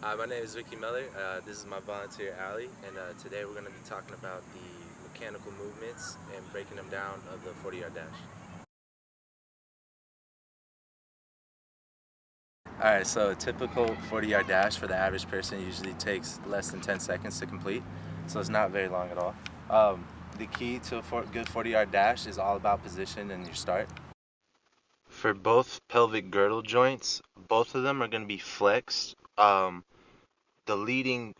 My name is Vicky Miller. This is my volunteer Allie, and today we're going to be talking about the mechanical movements and breaking them down of the 40-yard dash. All right, so a typical 40-yard dash for the average person usually takes less than 10 seconds to complete, so it's not very long at all. The key to a good 40-yard dash is all about position and your start. For both pelvic girdle joints, both of them are going to be flexed. The leading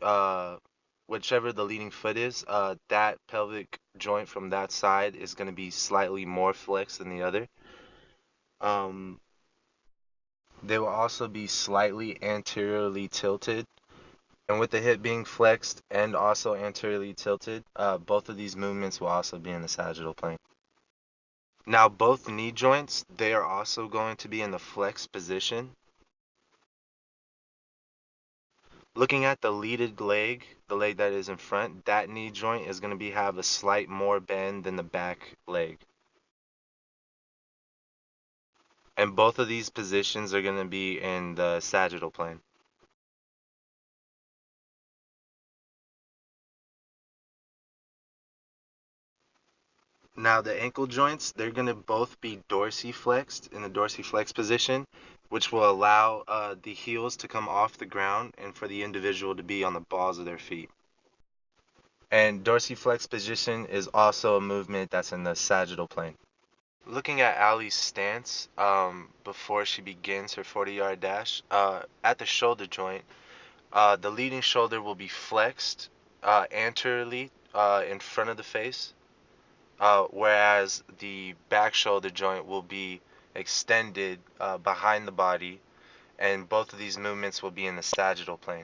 whichever the leading foot is, that pelvic joint from that side is going to be slightly more flexed than the other. um they will also be slightly anteriorly tilted, and with the hip being flexed and also anteriorly tilted, both of these movements will also be in the sagittal plane. Now both knee joints, they are also going to be in the flex position. Looking at the leaded leg, the leg that is in front, that knee joint is going to have a slight more bend than the back leg. And both of these positions are going to be in the sagittal plane. Now the ankle joints, they're going to both be dorsiflexed in the dorsiflex position, which will allow the heels to come off the ground and for the individual to be on the balls of their feet. And dorsiflex position is also a movement that's in the sagittal plane. Looking at Allie's stance before she begins her 40-yard dash, at the shoulder joint, the leading shoulder will be flexed anteriorly in front of the face, whereas the back shoulder joint will be extended behind the body, and both of these movements will be in the sagittal plane.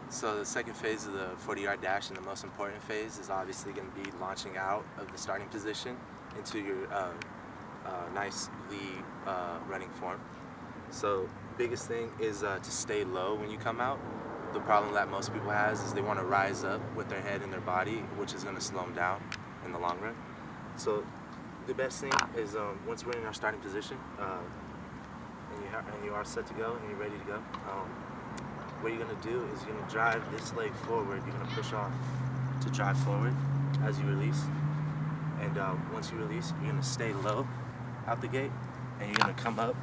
So the second phase of the 40-yard dash, and the most important phase, is obviously going to be launching out of the starting position into your nice lead running form. So biggest thing is to stay low when you come out. The problem that most people has is they want to rise up with their head and their body, which is going to slow them down in the long run. So the best thing is once we're in our starting position and you are set to go and you're ready to go, what you're going to do is you're going to drive this leg forward. You're going to push off to drive forward as you release. And once you release, you're going to stay low out the gate, and you're going to come up.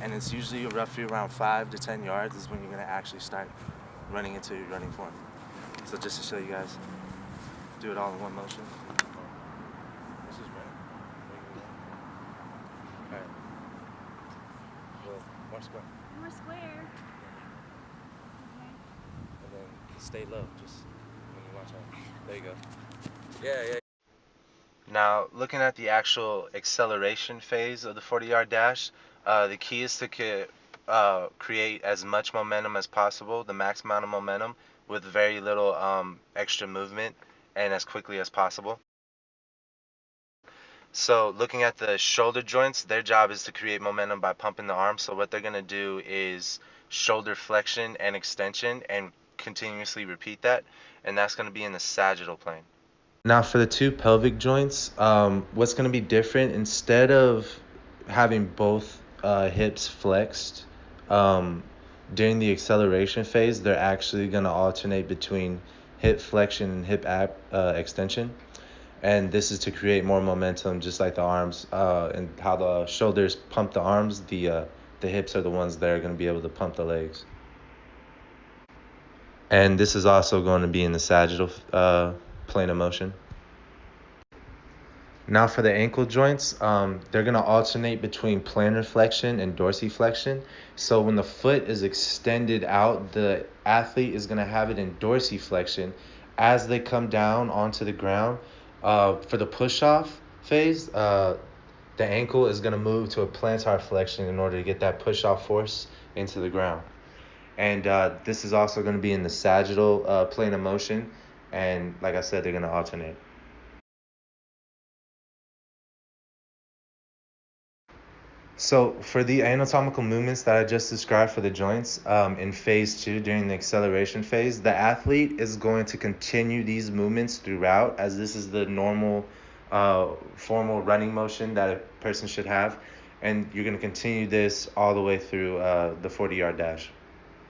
And it's usually roughly around 5 to 10 yards is when you're going to actually start running into your running form. So just to show you guys, do it all in one motion. This is right. All right. Well, more square. More square. And then stay low, just when you watch out. There you go. Yeah, yeah. Now, looking at the actual acceleration phase of the 40-yard dash, the key is to create as much momentum as possible, the max amount of momentum, with very little extra movement and as quickly as possible. So looking at the shoulder joints, their job is to create momentum by pumping the arms. So what they're going to do is shoulder flexion and extension and continuously repeat that. And that's going to be in the sagittal plane. Now for the two pelvic joints, what's going to be different, instead of having both hips flexed during the acceleration phase, they're actually going to alternate between hip flexion and hip extension. And this is to create more momentum, just like the arms, and how the shoulders pump the arms, the hips are the ones that are going to be able to pump the legs. And this is also going to be in the sagittal plane of motion. Now for the ankle joints, they're going to alternate between plantar flexion and dorsiflexion. So when the foot is extended out, the athlete is going to have it in dorsiflexion. As they come down onto the ground, for the push-off phase, the ankle is going to move to a plantar flexion in order to get that push-off force into the ground. And this is also going to be in the sagittal plane of motion. And like I said, they're going to alternate. So for the anatomical movements that I just described for the joints in phase 2 during the acceleration phase, the athlete is going to continue these movements throughout, as this is the normal formal running motion that a person should have. and you're going to continue this all the way through the 40-yard dash.